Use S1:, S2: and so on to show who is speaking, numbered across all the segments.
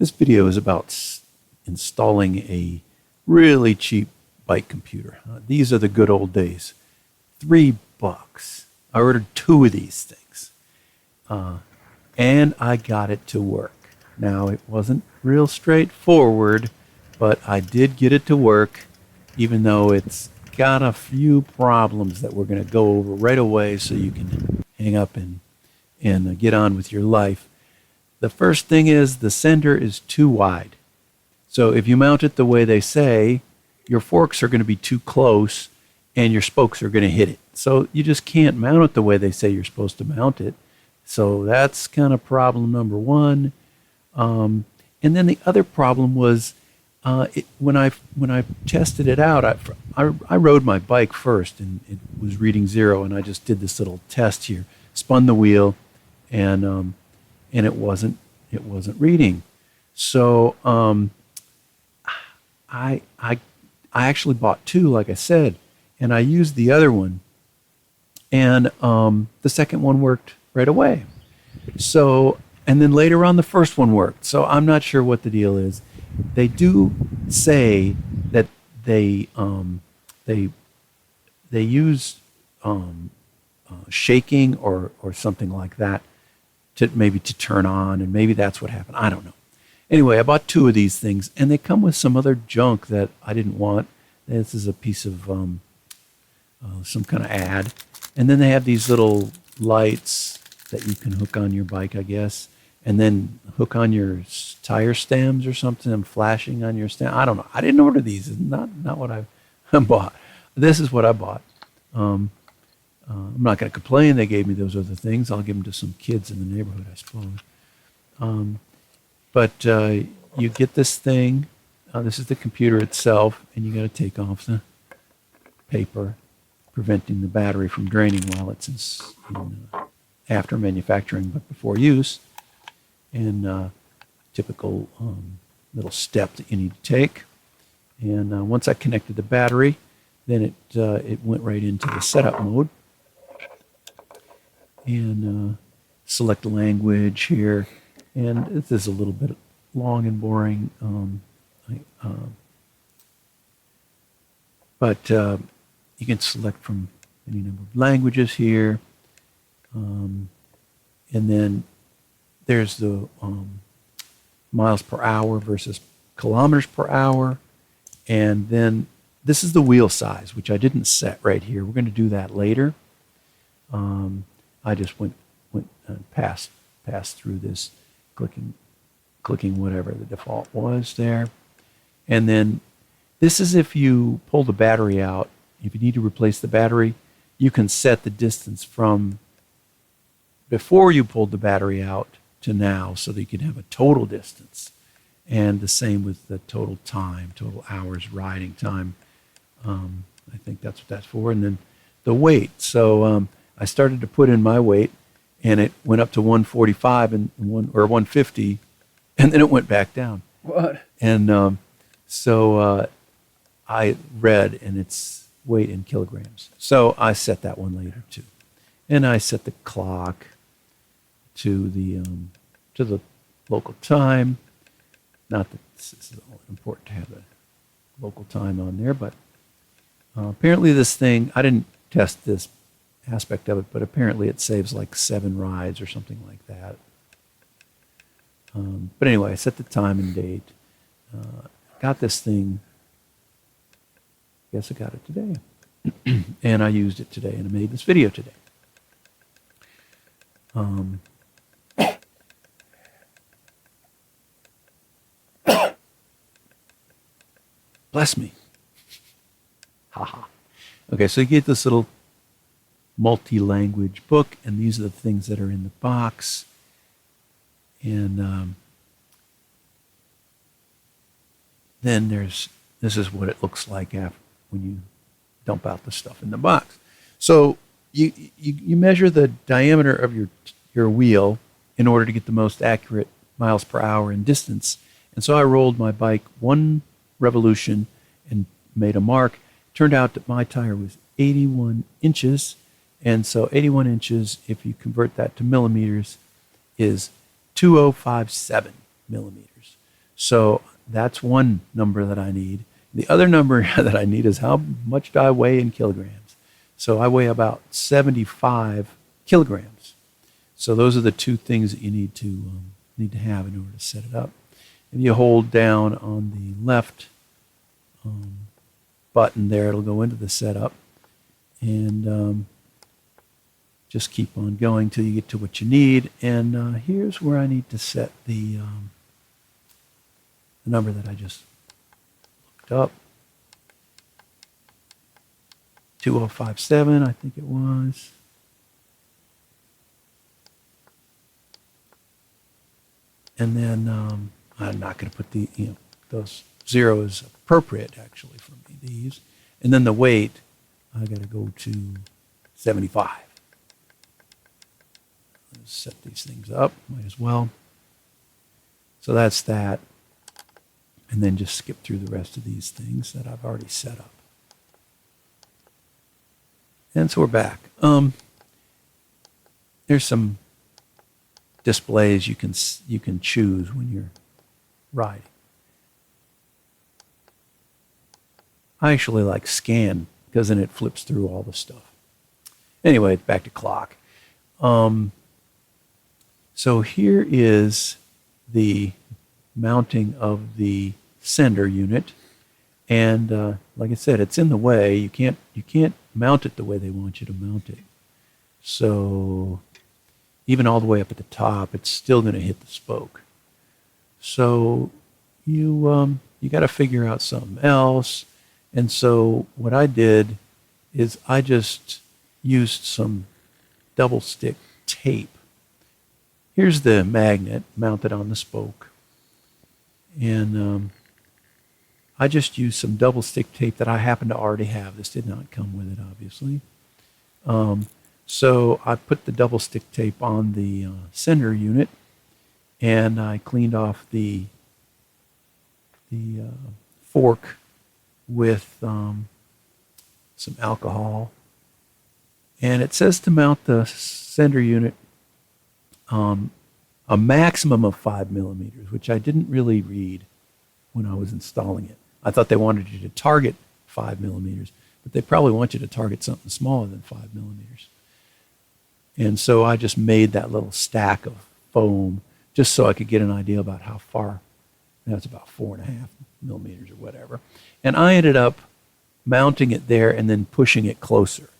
S1: This video is about installing a really cheap bike computer. These are the good old days. $3. I ordered 2 of these things. And I got it to work. Now, it wasn't real straightforward, but I did get it to work, even though it's got a few problems that we're going to go over right away so you can hang up and get on with your life. The first thing is the sender is too wide. So if you mount it the way they say, your forks are going to be too close and your spokes are going to hit it. So you just can't mount it the way they say you're supposed to mount it. So that's kind of problem number one. And then the other problem was when I tested it out, I rode my bike first and it was reading 0, and I just did this little test here, spun the wheel, and it wasn't reading. So I actually bought 2, like I said, and I used the other one, and the second one worked right away. So, and then later on the first one worked. So I'm not sure what the deal is. They do say that they use shaking or something like that to turn on, and maybe that's what happened. I don't know. Anyway, I bought 2 of these things, and they come with some other junk that I didn't want. This is a piece of some kind of ad, and then they have these little lights that you can hook on your bike, I guess, and then hook on your tire stems or something, flashing on your stem. I don't know. I didn't order these. It's not what I bought. This is what I bought. I'm not going to complain. They gave me those other things. I'll give them to some kids in the neighborhood, I suppose. But you get this thing. This is the computer itself, and you got to take off the paper, preventing the battery from draining while it's in after manufacturing but before use. And typical little step that you need to take. And once I connected the battery, then it went right into the setup mode. And select the language here. And this is a little bit long and boring. But you can select from any number of languages here. And then there's the miles per hour versus kilometers per hour. And then this is the wheel size, which I didn't set right here. We're going to do that later. I just went and passed through this, clicking whatever the default was there. And then this is if you pull the battery out. If you need to replace the battery, you can set the distance from before you pulled the battery out to now, so that you can have a total distance. And the same with the total time, total hours riding time. I think that's what that's for. And then the weight. So I started to put in my weight, and it went up to 145 or 150, and then it went back down.
S2: What?
S1: And so I read, and it's weight in kilograms. So I set that one later too, and I set the clock to the local time. Not that this is important to have the local time on there, but apparently this thing, I didn't test this aspect of it, but apparently it saves like 7 rides or something like that. But anyway, I set the time and date. Got this thing, I guess I got it today. And I used it today, and I made this video today. Bless me. Haha. Okay, so you get this little multi-language book, and these are the things that are in the box. And then this is what it looks like when you dump out the stuff in the box. So you measure the diameter of your wheel in order to get the most accurate miles per hour and distance. And so I rolled my bike 1 revolution and made a mark. Turned out that my tire was 81 inches. And so 81 inches, if you convert that to millimeters, is 2057 millimeters. So that's one number that I need. The other number that I need is how much do I weigh in kilograms. So I weigh about 75 kilograms. So those are the two things that you need to have in order to set it up. If you hold down on the left button there, it'll go into the setup, and just keep on going till you get to what you need. And here's where I need to set the number that I just looked up. 2057, I think it was. And then I'm not going to put those zeros appropriate actually for me to use. And then the weight, I got to go to 75. Let's set these things up, might as well. So that's that. And then just skip through the rest of these things that I've already set up. And so we're back. There's some displays you can choose when you're riding. I actually like scan because then it flips through all the stuff. Anyway, back to clock. So here is the mounting of the sender unit, and like I said, it's in the way. You can't mount it the way they want you to mount it. So even all the way up at the top, it's still going to hit the spoke. So you got to figure out something else. And so what I did is I just used some double stick tape. Here's the magnet mounted on the spoke. And I just used some double stick tape that I happen to already have. This did not come with it, obviously. So I put the double stick tape on the sender unit, and I cleaned off the fork with some alcohol. And it says to mount the sender unit a maximum of 5 millimeters, which I didn't really read when I was installing it. I thought they wanted you to target 5 millimeters, but they probably want you to target something smaller than 5 millimeters. And so I just made that little stack of foam just so I could get an idea about how far. That's about 4.5 millimeters or whatever. And I ended up mounting it there and then pushing it closer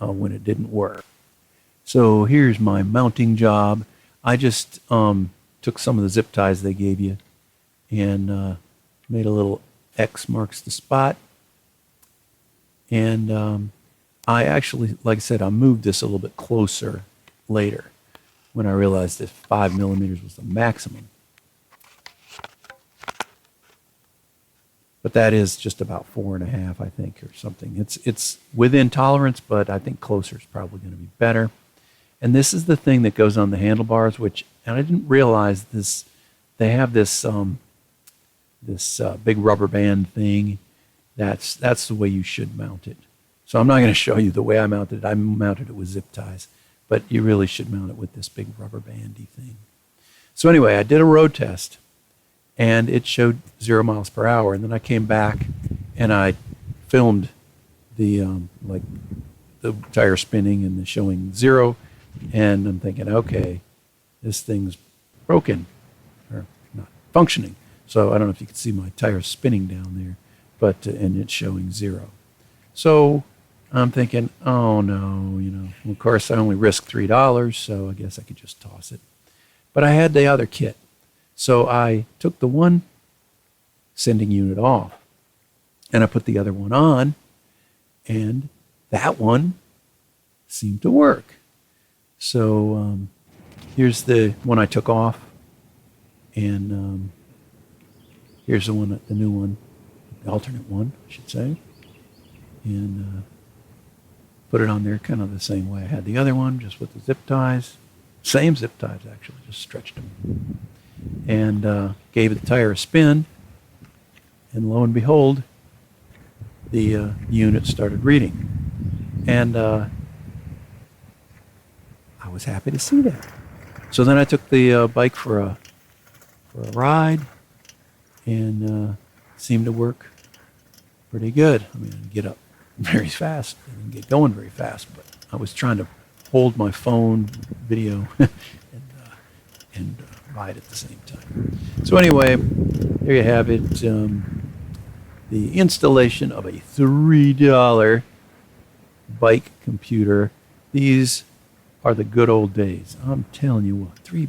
S1: when it didn't work. So here's my mounting job. I just took some of the zip ties they gave you and made a little X marks the spot. And I actually, like I said, I moved this a little bit closer later when I realized that 5 millimeters was the maximum. But that is just about 4.5, I think, or something. It's within tolerance, but I think closer is probably going to be better. And this is the thing that goes on the handlebars, which, and I didn't realize this, they have this big rubber band thing. That's the way you should mount it. So I'm not going to show you the way I mounted it. I mounted it with zip ties, but you really should mount it with this big rubber bandy thing. So anyway, I did a road test, and it showed 0 miles per hour. And then I came back and I filmed the the tire spinning and the showing 0. And I'm thinking, okay, this thing's broken or not functioning. So I don't know if you can see my tires spinning down there, but and it's showing 0. So I'm thinking, oh no, well, of course I only risked $3, so I guess I could just toss it. But I had the other kit. So I took the one sending unit off, and I put the other one on, and that one seemed to work. So here's the one I took off, and here's the new one, the alternate one, I should say, and put it on there kind of the same way I had the other one, just with the zip ties, same zip ties actually, just stretched them. And gave the tire a spin, and lo and behold, the unit started reading. And I was happy to see that. So then I took the bike for a ride, and seemed to work pretty good. I mean, I didn't get up very fast. I didn't get going very fast, but I was trying to hold my phone, video, and ride at the same time. So anyway, there you have it. The installation of a $3 bike computer. These are the good old days. I'm telling you what, $3.